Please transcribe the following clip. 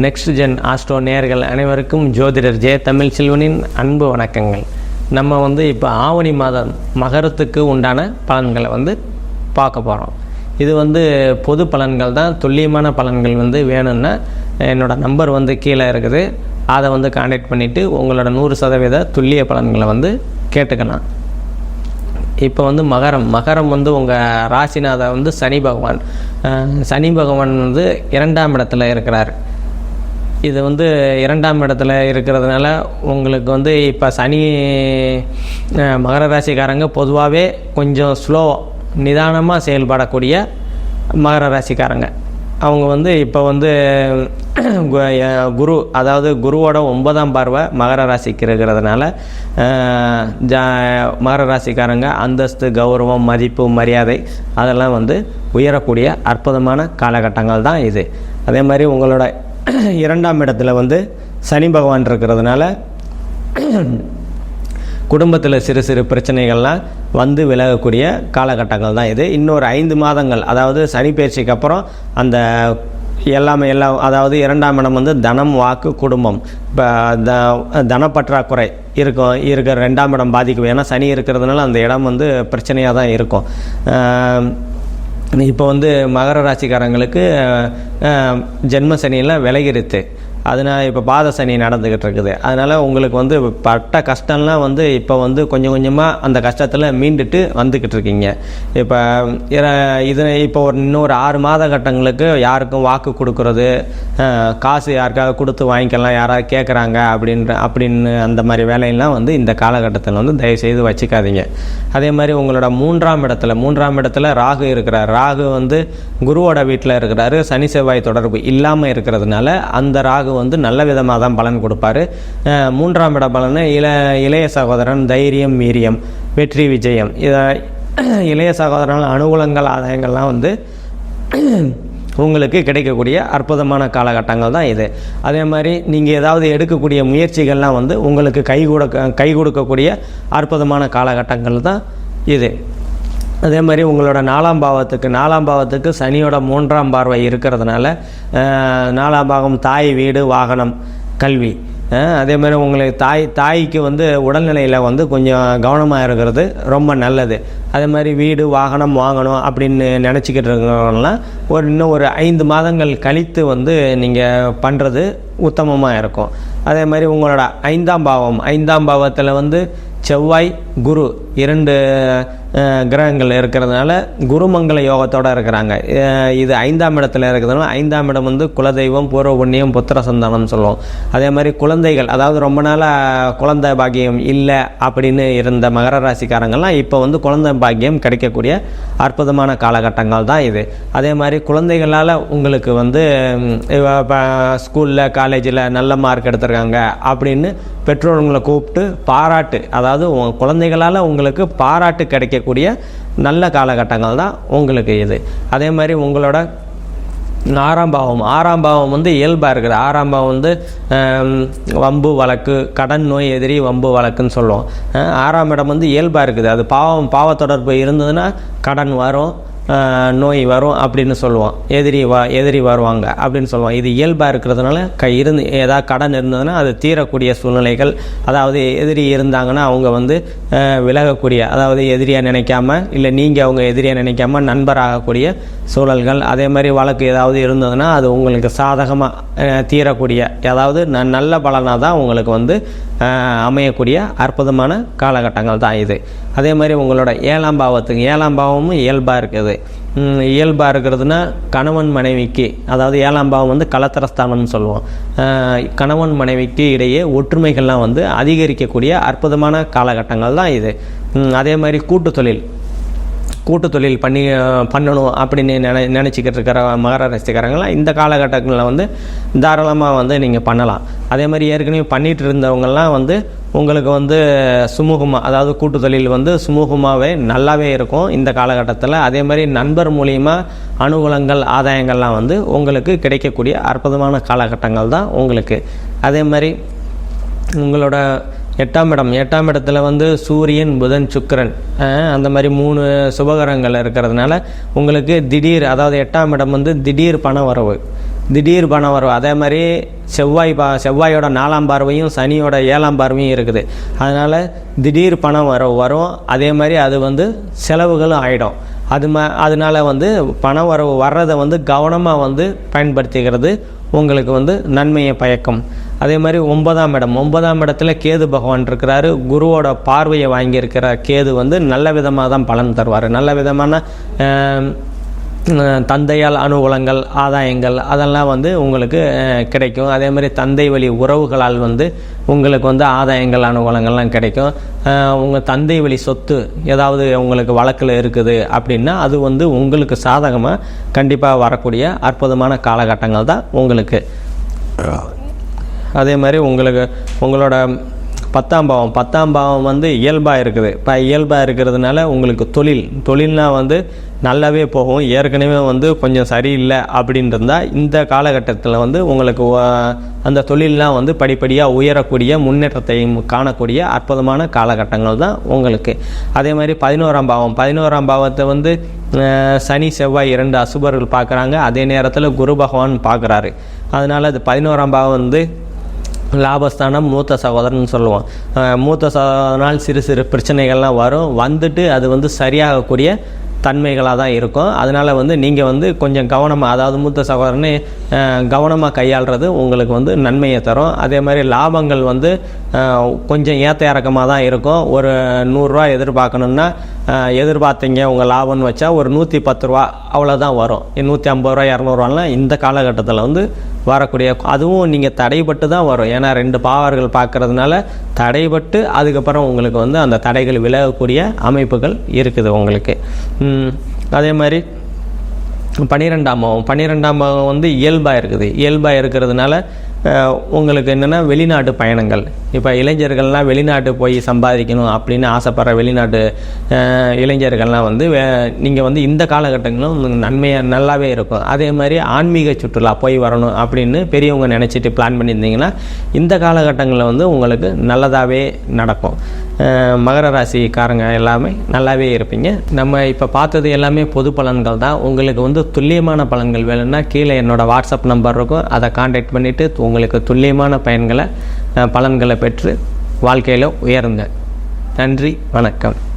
Next gen astro நேயர்கள் அனைவருக்கும் ஜோதிடர் ஜெய தமிழ் செல்வனின் அன்பு வணக்கங்கள். நம்ம இப்போ ஆவணி மாதம் மகரத்துக்கு உண்டான பலன்களை பார்க்க போகிறோம். இது பொது பலன்கள் தான். துல்லியமான பலன்கள் வேணும்னா என்னோடய நம்பர் கீழே இருக்குது. அதை கான்டாக்ட் பண்ணிவிட்டு உங்களோட 100% துல்லிய பலன்களை கேட்டுக்கலாம். இப்போ மகரம் உங்கள் ராசிநாத சனி பகவான். சனி பகவான் 2ஆம் இடத்துல இருக்கிறார். இது 2ஆம் இடத்துல இருக்கிறதுனால உங்களுக்கு இப்போ சனி மகர ராசிக்காரங்க பொதுவாகவே கொஞ்சம் நிதானமாக செயல்படக்கூடிய மகர ராசிக்காரங்க. அவங்க இப்போ குரு, அதாவது குருவோட 9ஆம் பார்வை மகர ராசிக்கு இருக்கிறதுனால மகர ராசிக்காரங்க அந்தஸ்து, கௌரவம், மதிப்பு, மரியாதை அதெல்லாம் உயரக்கூடிய அற்புதமான காலகட்டங்கள் தான் இது. அதே மாதிரி உங்களோட 2ஆம் இடத்துல சனி பகவான் இருக்கிறதுனால குடும்பத்தில் சிறு சிறு பிரச்சனைகள்லாம் விலகக்கூடிய காலகட்டங்கள் தான் இது. இன்னொரு 5 மாதங்கள், அதாவது சனி பயிற்சிக்கு அப்புறம் அந்த எல்லாம் அதாவது 2ஆம் இடம் தனம், வாக்கு, குடும்பம். இப்போ தனப்பற்றாக்குறை இருக்கிற 2ஆம் இடம் பாதிக்கும். ஏன்னா சனி இருக்கிறதுனால அந்த இடம் பிரச்சனையாக தான் இருக்கும். இப்போ மகர ராசிக்காரங்களுக்கு ஜென்ம சனியில் விலகிருத்து. அதனால் இப்போ பாத சனி நடந்துக்கிட்டு இருக்குது. அதனால் உங்களுக்கு பட்ட கஷ்டம்லாம் இப்போ கொஞ்சம் கொஞ்சமாக அந்த கஷ்டத்தில் மீண்டுட்டு வந்துக்கிட்டு இருக்கீங்க. இப்போ இப்போ இன்னொரு 6 மாத கட்டங்களுக்கு யாருக்கும் வாக்கு கொடுக்கறது, காசு யாருக்காக கொடுத்து வாங்கிக்கலாம், யாராவது கேட்குறாங்க அப்படின்னு அந்த மாதிரி வேலையெல்லாம் இந்த காலகட்டத்தில் தயவுசெய்து வச்சுக்காதீங்க. அதே மாதிரி உங்களோட 3ஆம் இடத்துல ராகு இருக்கிறார். ராகு குருவோட வீட்டில் இருக்கிறாரு. சனி செவ்வாய் தொடர்பு இல்லாமல் இருக்கிறதுனால அந்த ராகு நல்ல விதமாக தான் பலன் கொடுப்பாரு. 3ஆம் இட பலனை இளைய சகோதரன், தைரியம், வீரியம், வெற்றி, விஜயம். இளைய சகோதரன் அனுகூலங்கள், ஆதாயங்கள்லாம் உங்களுக்கு கிடைக்கக்கூடிய அற்புதமான காலகட்டங்கள் தான் இது. அதே மாதிரி நீங்கள் ஏதாவது எடுக்கக்கூடிய முயற்சிகள்லாம் உங்களுக்கு கை கொடுக்கக்கூடிய அற்புதமான காலகட்டங்கள் தான் இது. அதே மாதிரி உங்களோட 4ஆம் பாவத்துக்கு சனியோட 3ஆம் பார்வை இருக்கிறதுனால 4ஆம் பாவம் தாய், வீடு, வாகனம், கல்வி. அதே மாதிரி உங்களுக்கு தாய்க்கு உடல்நிலையில் கொஞ்சம் கவனமாக இருக்கிறது ரொம்ப நல்லது. அதே மாதிரி வீடு, வாகனம் வாங்கணும் அப்படின்னு நினச்சிக்கிட்டு இருக்கிறவங்கலாம் இன்னும் ஒரு 5 மாதங்கள் கழித்து நீங்கள் பண்ணுறது உத்தமமாக இருக்கும். அதே மாதிரி உங்களோட 5ஆம் பாவத்தில் செவ்வாய், குரு 2 கிரகங்கள் இருக்கிறதுனால குருமங்கல யோகத்தோடு இருக்கிறாங்க. இது 5ஆம் இடத்துல இருக்கிறதுனால 5ஆம் இடம் குலதெய்வம், பூர்வ புண்ணியம், புத்திர சந்தானம் சொல்லுவோம். அதே மாதிரி குழந்தைகள், அதாவது ரொம்ப நாளாக குழந்தை பாக்கியம் இல்லை அப்படின்னு இருந்த மகர ராசிக்காரங்கள்லாம் இப்போ குழந்தை பாக்கியம் கிடைக்கக்கூடிய அற்புதமான காலகட்டங்கள் தான் இது. அதே மாதிரி குழந்தைகளால் உங்களுக்கு ஸ்கூலில், காலேஜில் நல்ல மார்க் எடுத்திருக்காங்க அப்படின்னு பெற்றோர்களை கூப்பிட்டு பாராட்டு, அதாவது குழந்தைகளால் உங்களுக்கு பாராட்டு கிடைக்கக்கூடிய நல்ல காலகட்டங்கள் தான் உங்களுக்கு இது. அதே மாதிரி உங்களோட 6ஆம் பாவம் இயல்பாக இருக்குது. 6ஆம் பாவம் வம்பு வழக்கு, கடன், நோய், எதிரி, வம்பு வழக்குன்னு சொல்லுவோம். 6ஆம் இடம் இயல்பாக இருக்குது. அது பாவ தொடர்பு இருந்ததுன்னா கடன் வரும், நோய் வரும் அப்படின்னு சொல்லுவோம். எதிரி வருவாங்க அப்படின்னு சொல்லுவோம். இது இயல்பாக இருக்கிறதுனால ஏதாவது கடன் இருந்ததுன்னா அது தீரக்கூடிய சூழ்நிலைகள், அதாவது எதிரி இருந்தாங்கன்னா அவங்க விலகக்கூடிய, அதாவது எதிரியாக நினைக்காம, இல்லை நீங்கள் அவங்க எதிரியாக நினைக்காம நண்பராகக்கூடிய சூழல்கள். அதே மாதிரி வழக்கு ஏதாவது இருந்ததுன்னா அது உங்களுக்கு சாதகமாக தீரக்கூடிய, அதாவது நல்ல பலனாக தான் உங்களுக்கு அமையக்கூடிய அற்புதமான காலகட்டங்கள் தான் இது. அதே மாதிரி உங்களோட 7ஆம் பாவமும் இயல்பாக இருக்குது. இயல்பாக இருக்கிறதுனா கணவன் மனைவிக்கு, அதாவது 7ஆம் பாவம் கலத்திரஸ்தானம்னு சொல்லுவோம். கணவன் மனைவிக்கு இடையே ஒற்றுமைகள்லாம் அதிகரிக்கக்கூடிய அற்புதமான காலகட்டங்கள் தான் இது. அதே மாதிரி கூட்டு தொழில் பண்ணணும் அப்படின்னு நினச்சிக்கிட்டு இருக்கிற மகர ராசிக்காரங்களாம் இந்த காலகட்டங்களில் தாராளமாக நீங்கள் பண்ணலாம். அதே மாதிரி ஏற்கனவே பண்ணிகிட்டு இருந்தவங்கெல்லாம் உங்களுக்கு சுமூகமாக, அதாவது கூட்டு தொழில் சுமூகமாகவே நல்லாவே இருக்கும் இந்த காலகட்டத்தில். அதே மாதிரி நண்பர் மூலியமாக அனுகூலங்கள், ஆதாயங்கள்லாம் உங்களுக்கு கிடைக்கக்கூடிய அற்புதமான காலகட்டங்கள் தான் உங்களுக்கு. அதே மாதிரி உங்களோட 8ஆம் இடத்துல சூரியன், புதன், சுக்கிரன் அந்த மாதிரி 3 சுபகரங்கள் இருக்கிறதுனால உங்களுக்கு திடீர், அதாவது 8ஆம் இடம் திடீர் பண வரவு, திடீர் பண வரவு. அதே மாதிரி செவ்வாயோட 4ஆம் பார்வையும் சனியோட 7ஆம் பார்வையும் இருக்குது. அதனால் திடீர் பணம் வரும். அதே மாதிரி அது வந்து செலவுகளும் ஆகிடும். அதனால் வந்து பண வரவு வர்றதை வந்து கவனமாக வந்து பயன்படுத்திக்கிறது உங்களுக்கு வந்து நன்மையை பயக்கும். அதே மாதிரி 9ஆம் இடத்துல கேது பகவான் இருக்கிறாரு. குருவோட பார்வையை வாங்கியிருக்கிற கேது வந்து நல்ல விதமாக தான் பலன் தருவார். நல்ல விதமான தந்தையால் அனுகூலங்கள், ஆதாயங்கள் அதெல்லாம் வந்து உங்களுக்கு கிடைக்கும். அதே மாதிரி தந்தை வழி உறவுகளால் வந்து உங்களுக்கு வந்து ஆதாயங்கள், அனுகூலங்கள்லாம் கிடைக்கும். உங்கள் தந்தை வழி சொத்து ஏதாவது உங்களுக்கு வழக்கில் இருக்குது அப்படின்னா அது வந்து உங்களுக்கு சாதகமாக கண்டிப்பாக வரக்கூடிய அற்புதமான காலகட்டங்கள் தான் உங்களுக்கு. அதே மாதிரி உங்களோட 10ஆம் பாவம் வந்து இயல்பாக இருக்குது. இப்போ இயல்பாக இருக்கிறதுனால உங்களுக்கு தொழில்னால் வந்து நல்லாவே போகும். ஏற்கனவே வந்து கொஞ்சம் சரியில்லை அப்படின்னு இருந்தால் இந்த காலகட்டத்தில் வந்து உங்களுக்கு அந்த தொழிலெலாம் வந்து படிப்படியாக உயரக்கூடிய, முன்னேற்றத்தை காணக்கூடிய அற்புதமான காலகட்டங்கள் தான் உங்களுக்கு. அதே மாதிரி 11ஆம் பாவத்தை வந்து சனி செவ்வாய் 2 அசுபர்கள் பார்க்குறாங்க. அதே நேரத்தில் குரு பகவான் பார்க்குறாரு. அதனால் அது 11ஆம் பாவம் வந்து லாபஸ்தானம், மூத்த சகோதரன் சொல்லுவோம். மூத்த சகோதரனால் சிறு சிறு பிரச்சனைகள்லாம் வரும். வந்துட்டு அது வந்து சரியாகக்கூடிய தன்மைகளாக தான் இருக்கும். அதனால் வந்து நீங்கள் வந்து கொஞ்சம் கவனமாக, அதாவது மூத்த சகோதரனை கவனமாக கையாளுறது உங்களுக்கு வந்து நன்மையை தரும். அதே மாதிரி லாபங்கள் வந்து கொஞ்சம் ஏற்ற இறக்கமாக தான் இருக்கும். ஒரு 100 ரூபா எதிர்பார்க்கணுன்னா எதிர்பார்த்தீங்க உங்கள் லாபம்னு வச்சா ஒரு 110 ரூபா அவ்வளோதான் வரும். 150 ரூபா 200 ரூபாலாம் இந்த காலகட்டத்தில் வந்து வரக்கூடிய, அதுவும் நீங்கள் தடைப்பட்டு தான் வரும். ஏன்னா 2 பாவர்கள் பார்க்கறதுனால தடைப்பட்டு அதுக்கப்புறம் உங்களுக்கு வந்து அந்த தடைகள் விலகக்கூடிய அமைப்புகள் இருக்குது உங்களுக்கு. அதே மாதிரி 12ஆம் பாவம் வந்து இயல்பாக இருக்குது. இயல்பாக இருக்கிறதுனால உங்களுக்கு என்னென்னா வெளிநாட்டு பயணங்கள். இப்போ இளைஞர்கள்லாம் வெளிநாட்டு போய் சம்பாதிக்கணும் அப்படின்னு ஆசைப்படுற வெளிநாட்டு இளைஞர்கள்லாம் வந்து நீங்கள் வந்து இந்த காலகட்டங்களும் நன்மையாக நல்லாவே இருக்கும். அதே மாதிரி ஆன்மீக சுற்றுலா போய் வரணும் அப்படின்னு பெரியவங்க நினச்சிட்டு பிளான் பண்ணியிருந்தீங்கன்னா இந்த காலகட்டங்களில் வந்து உங்களுக்கு நல்லதாகவே நடக்கும். மகர ராசிக்காரங்க எல்லாமே நல்லாவே இருப்பீங்க. நம்ம இப்போ பார்த்தது எல்லாமே பொது பலன்கள் தான். உங்களுக்கு வந்து துல்லியமான பலன்கள் வேணும்னா கீழே என்னோடய வாட்ஸ்அப் நம்பர் இருக்கும். அதை கான்டாக்ட் பண்ணிவிட்டு உங்களுக்கு துல்லியமான பலன்களை பெற்று வாழ்க்கையில் உயருங்க. நன்றி, வணக்கம்.